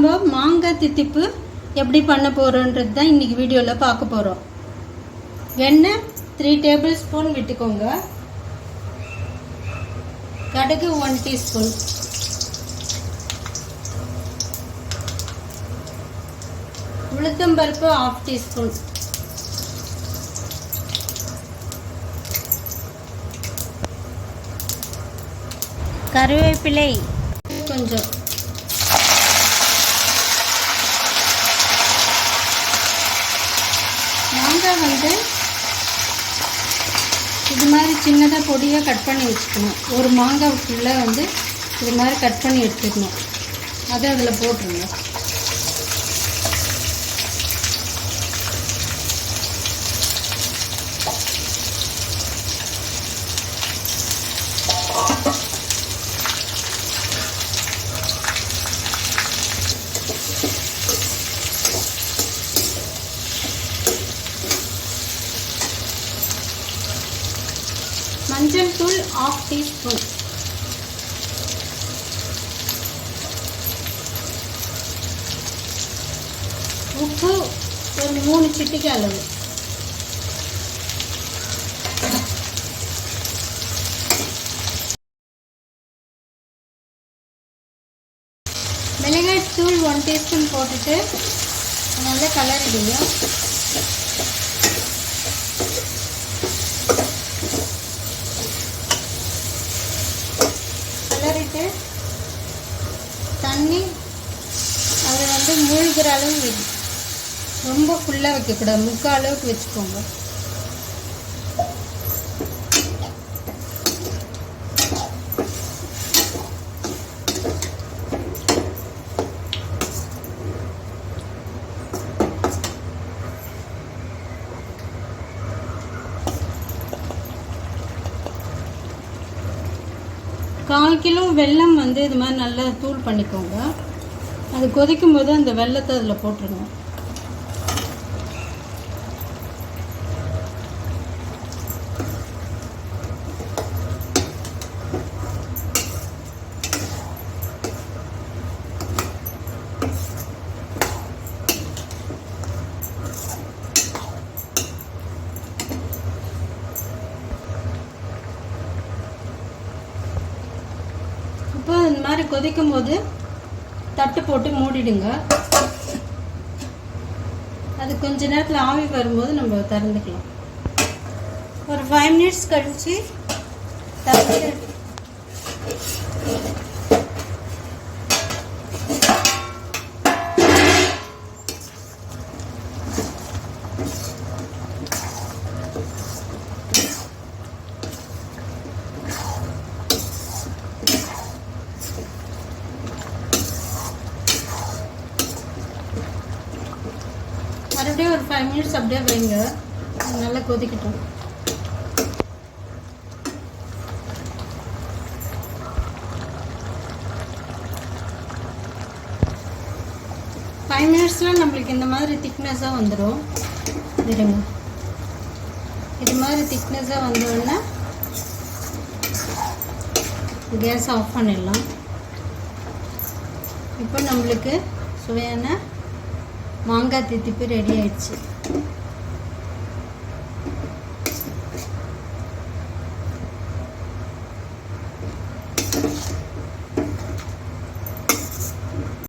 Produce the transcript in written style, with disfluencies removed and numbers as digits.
நம்ம மாங்காய் தித்திப்பு எப்படி பண்ண போகிறோன்றது தான் இன்றைக்கி வீடியோவில் பார்க்க போகிறோம். எண்ணெய் 3 டேபிள் ஸ்பூன் விட்டுக்கோங்க. கடுகு 1 டீஸ்பூன், உளுத்தம்பருப்பு 1/2 டீஸ்பூன், கருவேப்பிலை கொஞ்சம், மாங்காய் இது மாதிரி சின்னதாக பொடியாக கட் பண்ணி வச்சுக்கணும். ஒரு மாங்காய் ஃபுல்லாக இது மாதிரி கட் பண்ணி எடுத்துக்கணும். அதை அதில் போட்டுருங்க. மஞ்சள் தூள் 1/2 டீஸ்பூன், உப்பு ஒரு 3 சிட்டிகை அளவு, மிளகாய் தூள் 1 டீஸ்பூன் போட்டுட்டு நல்லா கலரிடுங்க. கலரிட்டு தண்ணி அது மூழ்கிற அளவு வைக்கும். ரொம்ப ஃபுல்லாக வைக்கக்கூடாது, 3/4 அளவுக்கு வச்சுக்கோங்க. கால் கிலோ வெல்லம் இது மாதிரி நல்லா தூள் பண்ணிக்கோங்க. அது கொதிக்கும் போது அந்த வெல்லத்தை அதில் போட்டுருங்க. இப்போ இந்த மாதிரி கொதிக்கும் போது தட்டு போட்டு மூடிடுங்க. அது கொஞ்ச நேரத்தில் ஆவி வரும்போது நம்ம திறந்துக்கலாம். ஒரு 5 மினிட்ஸ் கழிச்சு திறந்து மறுபடியும் ஒரு 5 மினிட்ஸ் அப்படியே வைங்க. நல்லா கொதிக்கட்டும். ஃபைவ் மினிட்ஸில் நம்மளுக்கு இந்த மாதிரி திக்னஸாக வந்துடும். இருங்க, இது மாதிரி திக்னஸாக வந்தோடனே கேஸ் ஆஃப் பண்ணிடலாம். இப்போ நம்மளுக்கு சுவையான மாங்காய் தித்திப்பு ரெடி ஆயிடுச்சு.